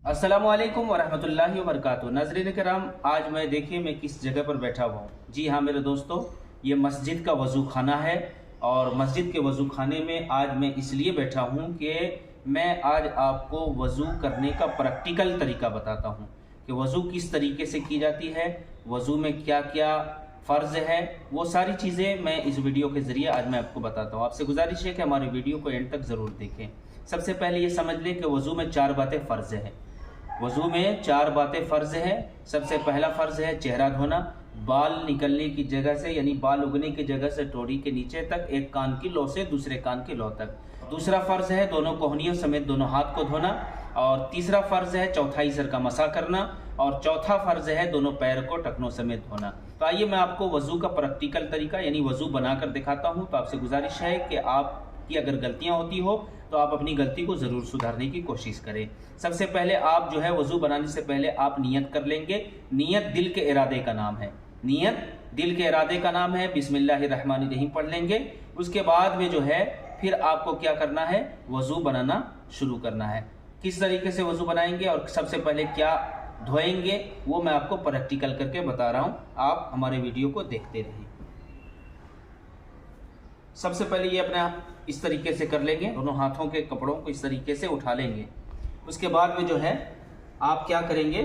अस्सलामुअलैकुम वरहमतुल्लाहि वबरकातुहू। नाज़रीन कराम, आज मैं किस जगह पर बैठा हुआ हूँ। जी हाँ मेरे दोस्तों, ये मस्जिद का वज़ू खाना है और मस्जिद के वज़ू खाने में आज मैं इसलिए बैठा हूँ कि मैं आज आपको वज़ू करने का प्रैक्टिकल तरीका बताता हूँ कि वज़ू किस तरीके से की जाती है, वज़ू में क्या क्या फ़र्ज़ है, वो सारी चीज़ें मैं इस वीडियो के ज़रिए आज मैं आपको बताता हूँ। आपसे गुजारिश है कि हमारे वीडियो को एंड तक ज़रूर देखें। सबसे पहले ये समझ लें कि वज़ू में 4 बातें फ़र्ज़ हैं। वज़ू में 4 बातें फ़र्ज़ है। सबसे पहला फ़र्ज़ है चेहरा धोना, बाल निकलने की जगह से यानी बाल उगने की जगह से टोड़ी के नीचे तक, एक कान की लौ से दूसरे कान की लौ तक। दूसरा फ़र्ज़ है दोनों कोहनियों समेत दोनों हाथ को धोना, और तीसरा फ़र्ज़ है चौथाई सर का मसा करना, और चौथा फ़र्ज़ है दोनों पैर को टखनों समेत धोना। तो आइए मैं आपको वज़ू का प्रैक्टिकल तरीका यानी वज़ू बनाकर दिखाता हूँ। तो आपसे गुजारिश है कि आपकी अगर गलतियाँ होती हो तो आप अपनी गलती को ज़रूर सुधारने की कोशिश करें। सबसे पहले आप जो है वज़ू बनाने से पहले आप नियत कर लेंगे। नियत दिल के इरादे का नाम है, नियत दिल के इरादे का नाम है। बिस्मिल्लाहिर्रहमानिर्रहीम पढ़ लेंगे। उसके बाद में जो है फिर आपको क्या करना है, वज़ू बनाना शुरू करना है। किस तरीके से वज़ू बनाएंगे और सबसे पहले क्या धोएंगे वो मैं आपको प्रैक्टिकल करके बता रहा हूँ। आप हमारे वीडियो को देखते रहिए। सबसे पहले ये अपना इस तरीके से कर लेंगे, दोनों हाथों के कपड़ों को इस तरीके से उठा लेंगे। उसके बाद में जो है आप क्या करेंगे,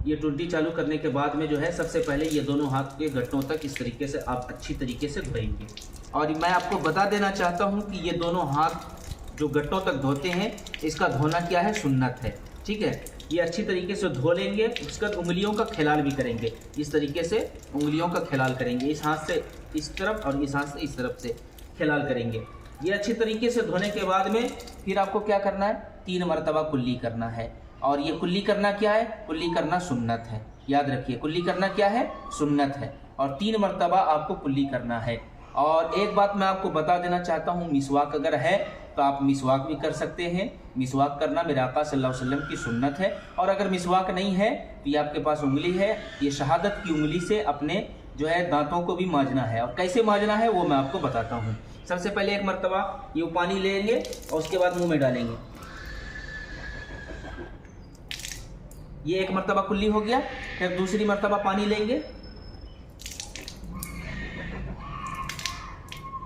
ये टुंटी चालू करने के बाद में जो है सबसे पहले ये दोनों हाथ के घुटनों तक इस तरीके से आप अच्छी तरीके से धोएंगे। और मैं आपको बता देना चाहता हूँ कि ये दोनों हाथ जो घुटनों तक धोते हैं इसका धोना क्या है, सुन्नत है। ठीक है, ये अच्छी तरीके से धो लेंगे। उसके बाद उंगलियों का खिलाल भी करेंगे, इस तरीके से उंगलियों का खिलाल करेंगे। इस हाथ से इस तरफ और इस हाथ से इस तरफ से खिलाल करेंगे। ये अच्छी तरीके से धोने के बाद में फिर आपको क्या करना है, 3 मरतबा कुल्ली करना है। और ये कुल्ली करना क्या है, कुल्ली करना सुन्नत है। याद रखिए, कुल्ली करना क्या है, सुन्नत है। और 3 मरतबा आपको कुल्ली करना है। और एक बात मैं आपको बता देना चाहता हूँ, मिसवाक अगर है तो आप मिसवाक भी कर सकते हैं। मिसवाक करना मेरे आका सल्लल्लाहु अलैहि वसल्लम की सुन्नत है। और अगर मिसवाक नहीं है तो ये आपके पास उंगली है, ये शहादत की उंगली से अपने जो है दांतों को भी मांजना है। और कैसे मांजना है वो मैं आपको बताता हूँ। सबसे पहले 1 मरतबा ये पानी लेंगे और उसके बाद मुंह में डालेंगे। ये 1 मरतबा कुल्ली हो गया। फिर दूसरी मरतबा पानी लेंगे,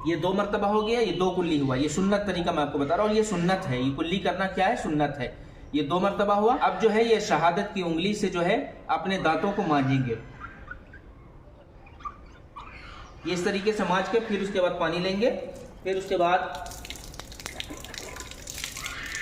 ये 2 मरतबा हो गया, ये 2 कुल्ली हुआ। ये सुन्नत तरीका मैं आपको बता रहा हूँ, ये सुन्नत है। ये कुल्ली करना क्या है, सुन्नत है। ये 2 मरतबा हुआ। अब जो है ये शहादत की उंगली से जो है अपने दांतों को मांजेंगे, ये इस तरीके से मांज के फिर उसके बाद पानी लेंगे। फिर उसके बाद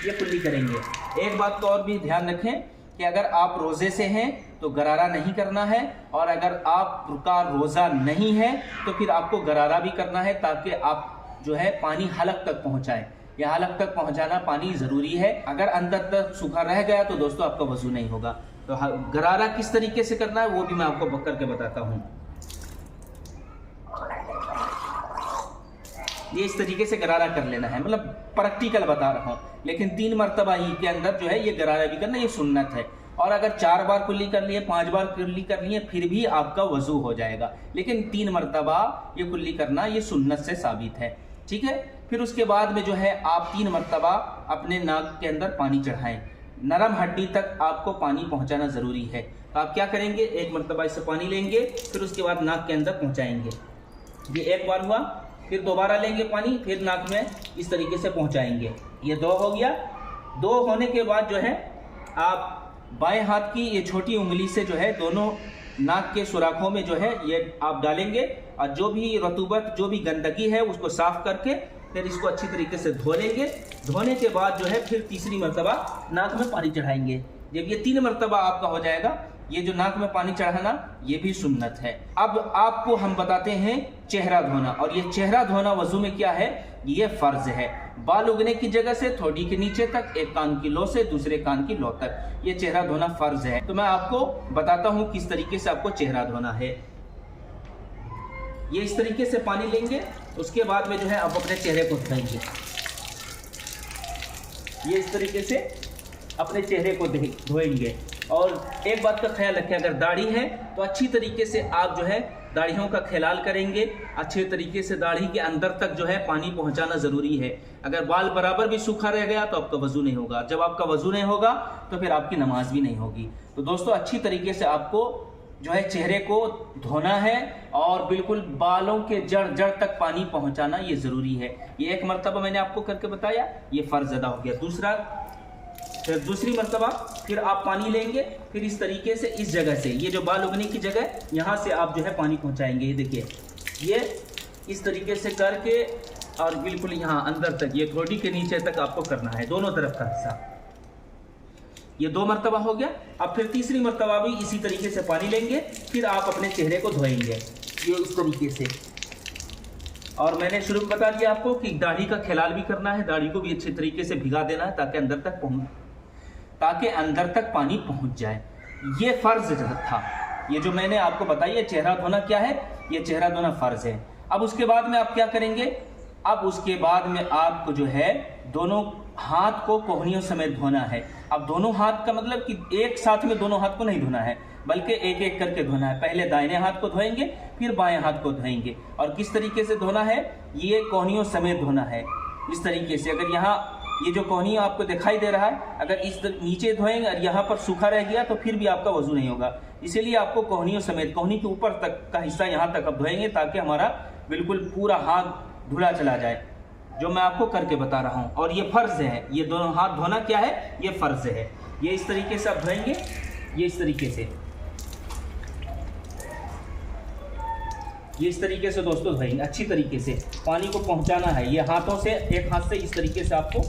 ये कुल्ली करेंगे। एक बात तो और भी ध्यान रखें कि अगर आप रोज़े से हैं तो गरारा नहीं करना है, और अगर आपका रोज़ा नहीं है तो फिर आपको गरारा भी करना है, ताकि आप जो है पानी हलक तक पहुंचाएं। या हलक तक पहुंचाना पानी ज़रूरी है। अगर अंदर तक सूखा रह गया तो दोस्तों आपका वज़ू नहीं होगा। तो गरारा किस तरीके से करना है वो भी मैं आपको करके बताता हूँ। ये इस तरीके से गरारा कर लेना है, मतलब प्रैक्टिकल बता रहा हूँ। लेकिन 3 मरतबा ही के अंदर जो है ये गरारा भी करना, ये सुन्नत है। और अगर 4 बार कुल्ली कर लिए, 5 बार कुल्ली कर लिए, फिर भी आपका वज़ू हो जाएगा। लेकिन 3 मरतबा ये कुल्ली करना ये सुन्नत से साबित है। ठीक है, फिर उसके बाद में जो है आप 3 मरतबा अपने नाक के अंदर पानी चढ़ाएं। नरम हड्डी तक आपको पानी पहुँचाना ज़रूरी है। तो आप क्या करेंगे, 1 मरतबा इससे पानी लेंगे, फिर उसके बाद नाक के अंदर पहुँचाएंगे। ये 1 बार हुआ। फिर दोबारा लेंगे पानी, फिर नाक में इस तरीके से पहुंचाएंगे। ये 2 हो गया। 2 होने के बाद जो है आप बाएं हाथ की ये छोटी उंगली से जो है दोनों नाक के सुराखों में जो है ये आप डालेंगे, और जो भी रतूबत जो भी गंदगी है उसको साफ करके फिर इसको अच्छी तरीके से धो लेंगे। धोने के बाद जो है फिर तीसरी मरतबा नाक में पानी चढ़ाएंगे। जब ये 3 मरतबा आपका हो जाएगा, ये जो नाक में पानी चढ़ाना ये भी सुन्नत है। अब आपको हम बताते हैं चेहरा धोना। और ये चेहरा धोना वज़ू में क्या है, ये फ़र्ज़ है। बाल उगने की जगह से थोड़ी के नीचे तक, एक कान की लो से दूसरे कान की लो तक, ये चेहरा धोना फ़र्ज़ है। तो मैं आपको बताता हूँ किस तरीके से आपको चेहरा धोना है। ये इस तरीके से पानी लेंगे, उसके बाद में जो है आप अपने चेहरे को धोएंगे। ये इस तरीके से अपने चेहरे को धोएंगे। और एक बात का ख्याल रखें, अगर दाढ़ी है तो अच्छी तरीके से आप जो है दाढ़ियों का ख्याल करेंगे, अच्छे तरीके से दाढ़ी के अंदर तक जो है पानी पहुंचाना ज़रूरी है। अगर बाल बराबर भी सूखा रह गया तो आपका वजू नहीं होगा, जब आपका वजू नहीं होगा तो फिर आपकी नमाज भी नहीं होगी। तो दोस्तों अच्छी तरीके से आपको जो है चेहरे को धोना है और बिल्कुल बालों के जड़ जड़ तक पानी पहुंचाना ये ज़रूरी है। ये एक मरतबा मैंने आपको करके बताया, ये फ़र्ज अदा हो गया। फिर दूसरी मरतबा फिर आप पानी लेंगे, फिर इस तरीके से इस जगह से, ये जो बाल उगने की जगह, यहाँ से आप जो है पानी पहुंचाएंगे। ये देखिए, ये इस तरीके से करके और बिल्कुल यहाँ अंदर तक, ये थोड़ी के नीचे तक आपको करना है, दोनों तरफ का हिस्सा। ये 2 मरतबा हो गया। अब फिर तीसरी मरतबा भी इसी तरीके से पानी लेंगे, फिर आप अपने चेहरे को धोएंगे ये इस तरीके से। और मैंने शुरू में बता दिया आपको कि दाढ़ी का ख्याल भी करना है, दाढ़ी को भी अच्छे तरीके से भिगा देना है ताकि अंदर तक पानी पहुंच जाए। ये फ़र्ज था, ये जो मैंने आपको बताया चेहरा धोना क्या है, ये चेहरा धोना फ़र्ज है। अब उसके बाद में आप क्या करेंगे, अब उसके बाद में आपको जो है दोनों हाथ को कोहनियों समेत धोना है। अब दोनों हाथ का मतलब कि एक साथ में दोनों हाथ को नहीं धोना है, बल्कि एक एक करके धोना है। पहले दाहिने हाथ को धोएंगे, फिर बाएं हाथ को धोएंगे। और किस तरीके से धोना है, ये कोहनियों समेत धोना है इस तरीके से। अगर यहाँ ये जो कोहनी आपको दिखाई दे रहा है, अगर इस नीचे धोएंगे और यहाँ पर सूखा रह गया तो फिर भी आपका वजू नहीं होगा। इसीलिए आपको कोहनियों समेत, कोहनी के ऊपर तक का हिस्सा यहाँ तक अब धोएंगे ताकि हमारा बिल्कुल पूरा हाथ धुला चला जाए, जो मैं आपको करके बता रहा हूँ। और ये फ़र्ज है, ये दोनों हाथ धोना क्या है, ये फ़र्ज है। ये इस तरीके से आप धोएंगे, ये इस तरीके से, ये इस तरीके से दोस्तों धोएंगे। अच्छी तरीके से पानी को पहुंचाना है, ये हाथों से, एक हाथ से इस तरीके से आपको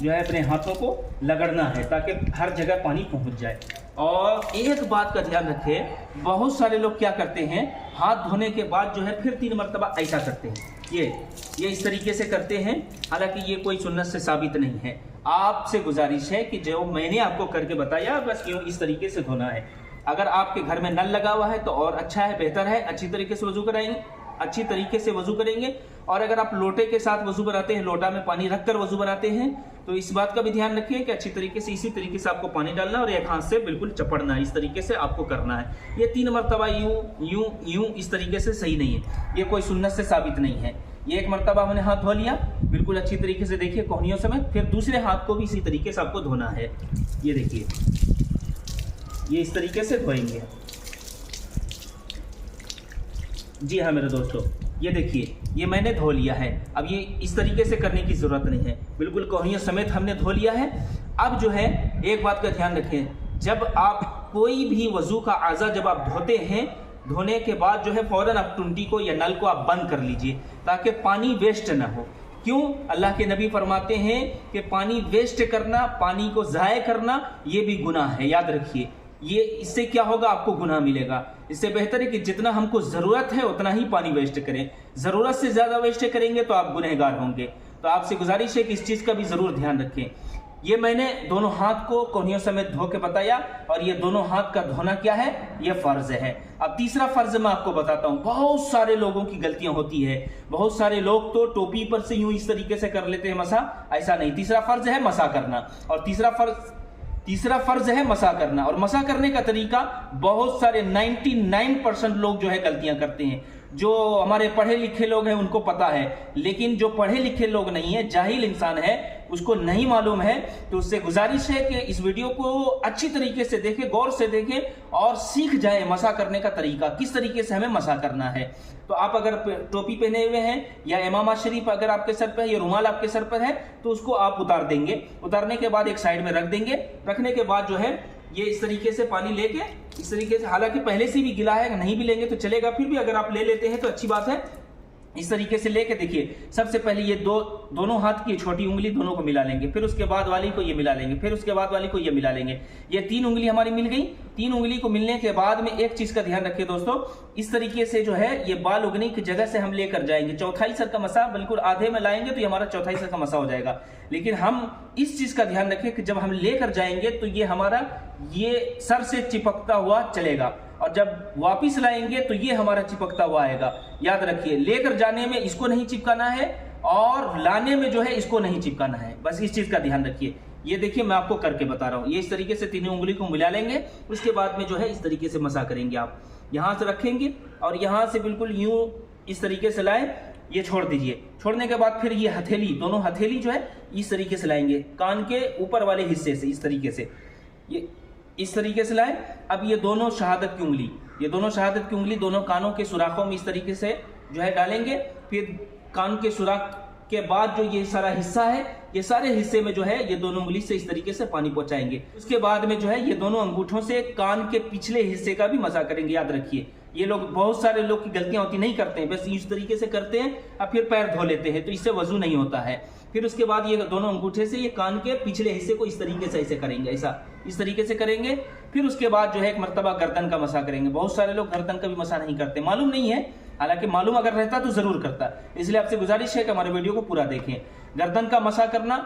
जो है अपने हाथों को लगड़ना है ताकि हर जगह पानी पहुंच जाए। और एक बात का ध्यान रखें, बहुत सारे लोग क्या करते हैं, हाथ धोने के बाद जो है फिर 3 मरतबा ऐसा करते हैं, ये इस तरीके से करते हैं। हालांकि ये कोई सुन्नत से साबित नहीं है। आपसे गुजारिश है कि जो मैंने आपको करके बताया बस यूँ इस तरीके से धोना है। अगर आपके घर में नल लगा हुआ है तो और अच्छा है, बेहतर है, अच्छी तरीके से वजू कराएंगे, अच्छी तरीके से वजू करेंगे। और अगर आप लोटे के साथ वजू बनाते हैं, लोटा में पानी रखकर वजू बनाते हैं, तो इस बात का भी ध्यान रखिए कि अच्छी तरीके से इसी तरीके से आपको पानी डालना है और एक हाथ से बिल्कुल चपड़ना है, इस तरीके से आपको करना है। ये 3 मरतबा यूं इस तरीके से सही नहीं है, ये कोई सुन्नत से साबित नहीं है। ये एक मरतबा हमने हाथ धो लिया बिल्कुल अच्छी तरीके से, देखिए कोहनियों समेत। फिर दूसरे हाथ को भी इसी तरीके से आपको धोना है। ये देखिए, ये इस तरीके से धोएंगे। जी हाँ मेरे दोस्तों, ये देखिए, ये मैंने धो लिया है। अब ये इस तरीके से करने की ज़रूरत नहीं है, बिल्कुल कोहनियों समेत हमने धो लिया है। अब जो है एक बात का ध्यान रखें, जब आप कोई भी वजू का आज़ा जब आप धोते हैं, धोने के बाद जो है फ़ौरन आप टुंटी को या नल को आप बंद कर लीजिए ताकि पानी वेस्ट ना हो। क्यों? अल्लाह के नबी फरमाते हैं कि पानी वेस्ट करना, पानी को ज़ाय करना, ये भी गुनाह है, याद रखिए। ये इससे क्या होगा, आपको गुनाह मिलेगा। इससे बेहतर है कि जितना हमको ज़रूरत है उतना ही पानी वेस्ट करें, ज़रूरत से ज़्यादा वेस्ट करेंगे तो आप गुनहगार होंगे। तो आपसे गुजारिश है कि इस चीज़ का भी ज़रूर ध्यान रखें। ये मैंने दोनों हाथ को कोहनियों समेत धो के बताया, और ये दोनों हाथ का धोना क्या है, ये फ़र्ज है। अब तीसरा फ़र्ज मैं आपको बताता हूँ। बहुत सारे लोगों की गलतियाँ होती है, बहुत सारे लोग तो टोपी पर से यूँ इस तरीके से कर लेते हैं मसा, ऐसा नहीं। तीसरा फ़र्ज है मसा करना, और तीसरा फर्ज है मसा करना। और मसा करने का तरीका बहुत सारे 99% लोग जो है गलतियां करते हैं। जो हमारे पढ़े लिखे लोग हैं उनको पता है, लेकिन जो पढ़े लिखे लोग नहीं है, जाहिल इंसान है, उसको नहीं मालूम है, तो उससे गुजारिश है कि इस वीडियो को अच्छी तरीके से देखें, गौर से देखें और सीख जाए मसा करने का तरीका, किस तरीके से हमें मसा करना है। तो आप अगर टोपी पहने हुए हैं या इमामा शरीफ अगर आपके सर पर है या रुमाल आपके सर पर है, तो उसको आप उतार देंगे। उतारने के बाद एक साइड में रख देंगे। रखने के बाद जो है ये इस तरीके से पानी लेके इस तरीके से, हालांकि पहले से भी गिला है, नहीं भी लेंगे तो चलेगा, फिर भी अगर आप ले लेते हैं तो अच्छी बात है। इस तरीके से लेके देखिए, सबसे पहले ये दोनों हाथ की छोटी उंगली दोनों को मिला लेंगे, फिर उसके बाद वाली को ये मिला लेंगे, फिर उसके बाद वाली को ये मिला लेंगे। ये 3 उंगली हमारी मिल गई। 3 उंगली को मिलने के बाद में एक चीज का ध्यान रखिए दोस्तों, इस तरीके से जो है ये बाल उगने की जगह से हम लेकर जाएंगे, चौथाई सर का मसा बिल्कुल आधे में लाएंगे तो ये हमारा चौथाई सर का मसा हो जाएगा। लेकिन हम इस चीज का ध्यान रखें कि जब हम लेकर जाएंगे तो ये हमारा ये सर से चिपकता हुआ चलेगा, और जब वापिस लाएंगे तो ये हमारा चिपकता हुआ आएगा। याद रखिए, लेकर जाने में इसको नहीं चिपकाना है और लाने में जो है इसको नहीं चिपकाना है, बस इस चीज का ध्यान रखिए। ये देखिए मैं आपको करके बता रहा हूँ। ये इस तरीके से तीनों उंगली को मिला लेंगे, उसके बाद में जो है इस तरीके से मसा करेंगे। आप यहाँ से रखेंगे और यहाँ से बिल्कुल यूं इस तरीके से लाए, ये छोड़ दीजिए। छोड़ने के बाद फिर ये हथेली, दोनों हथेली जो है इस तरीके से लाएंगे कान के ऊपर वाले हिस्से से, इस तरीके से, ये इस तरीके से लाए। अब ये दोनों शहादत की उंगली, ये दोनों शहादत की उंगली दोनों कानों के सुराखों में इस तरीके से जो है डालेंगे। फिर कान के सुराख के बाद जो ये सारा हिस्सा है, ये सारे हिस्से में जो है ये दोनों उंगली से इस तरीके से पानी पहुंचाएंगे। उसके बाद में जो है ये दोनों अंगूठों से कान के पिछले हिस्से का भी मसा करेंगे। याद रखिए, ये लोग, बहुत सारे लोग की गलतियां होती, नहीं करते हैं, बस इस तरीके से करते हैं और फिर पैर धो लेते हैं, तो इससे वजू नहीं होता है। फिर उसके बाद ये दोनों अंगूठे से ये कान के पिछले हिस्से को इस तरीके से ऐसे करेंगे, ऐसा इस तरीके से करेंगे। फिर उसके बाद जो है एक मर्तबा गर्दन का मसा करेंगे। बहुत सारे लोग गर्दन का भी मसा नहीं करते, मालूम नहीं है, हालांकि मालूम अगर रहता तो जरूर करता। इसलिए आपसे गुजारिश है कि हमारे वीडियो को पूरा देखें। गर्दन का मसा करना,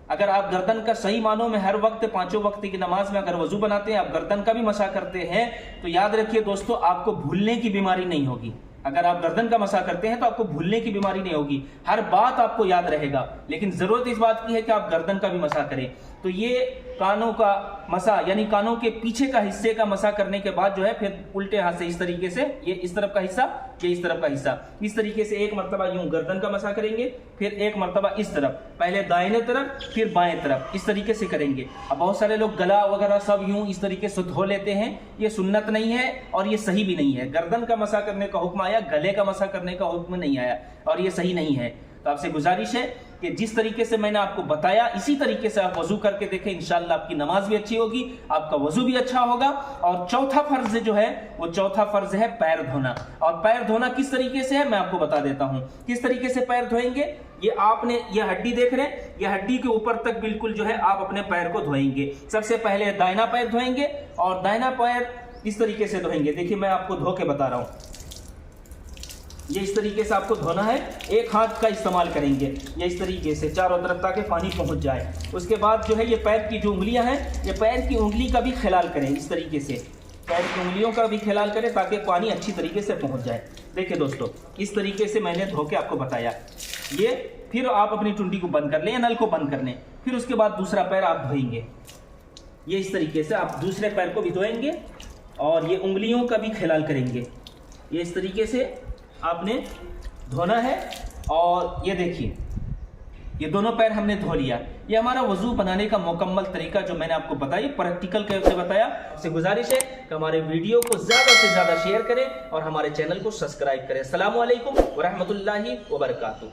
अगर आप गर्दन का सही मानों में हर वक्त पांचों वक्त की नमाज में अगर वजू बनाते हैं, आप गर्दन का भी मसा करते हैं, तो याद रखिए दोस्तों, आपको भूलने की बीमारी नहीं होगी। अगर आप गर्दन का मसा करते हैं तो आपको भूलने की बीमारी नहीं होगी, हर बात आपको याद रहेगा। लेकिन जरूरत इस बात की है कि आप गर्दन का भी मसा करें। तो ये कानों का मसा, यानी कानों के पीछे का हिस्से का मसा करने के बाद जो है फिर उल्टे हाथ से इस तरीके से, ये इस तरफ का हिस्सा, ये इस तरफ का हिस्सा, इस तरीके से एक मर्तबा यूं गर्दन का मसा करेंगे। फिर एक मर्तबा इस तरफ, पहले दाहिने तरफ फिर बाएं तरफ, इस तरीके से करेंगे। अब बहुत सारे लोग गला वगैरह सब यूं इस तरीके से धो लेते हैं, ये सुन्नत नहीं है और ये सही भी नहीं है। गर्दन का मसा करने का हुक्म आया, गले का मसा करने का हुक्म नहीं आया, और ये सही नहीं है। तो आपसे गुजारिश है कि जिस तरीके से मैंने आपको बताया, इसी तरीके से आप वजू करके देखें। इंशाअल्लाह आपकी नमाज भी अच्छी होगी, आपका वजू भी अच्छा होगा। और चौथा फर्ज जो है, वो चौथा फर्ज है पैर धोना। और पैर धोना किस तरीके से है मैं आपको बता देता हूं। किस तरीके से पैर धोएंगे, ये आपने, ये हड्डी देख रहे हैं, ये हड्डी के ऊपर तक बिल्कुल जो है आप अपने पैर को धोएंगे। सबसे पहले दाहिना पैर धोएंगे और दाहिना पैर इस तरीके से धोएंगे। देखिए मैं आपको धो के बता रहा हूं, ये इस तरीके से आपको धोना है। एक हाथ का इस्तेमाल करेंगे, ये इस तरीके से चारों तरफ ताकि पानी पहुंच जाए। उसके बाद जो है ये पैर की जो उंगलियां हैं, ये पैर की उंगली का भी ख्याल करें, इस तरीके से पैर की उंगलियों का भी ख्याल करें ताकि पानी अच्छी तरीके से पहुंच जाए। देखिए दोस्तों, इस तरीके से मैंने धो के आपको बताया। ये फिर आप अपनी टुंडी को बंद कर लें या नल को बंद कर लें। फिर उसके बाद दूसरा पैर आप धोएंगे, ये इस तरीके से आप दूसरे पैर को भी धोएंगे और ये उंगलियों का भी ख्याल करेंगे। ये इस तरीके से आपने धोना है। और ये देखिए, ये दोनों पैर हमने धो लिया। ये हमारा वजू बनाने का मुकम्मल तरीका जो मैंने आपको बताया, प्रैक्टिकल कैसे बताया। आपसे गुजारिश है कि हमारे वीडियो को ज़्यादा से ज़्यादा शेयर करें और हमारे चैनल को सब्सक्राइब करें। अस्सलामु अलैकुम व रहमतुल्लाहि व बरकातुहू।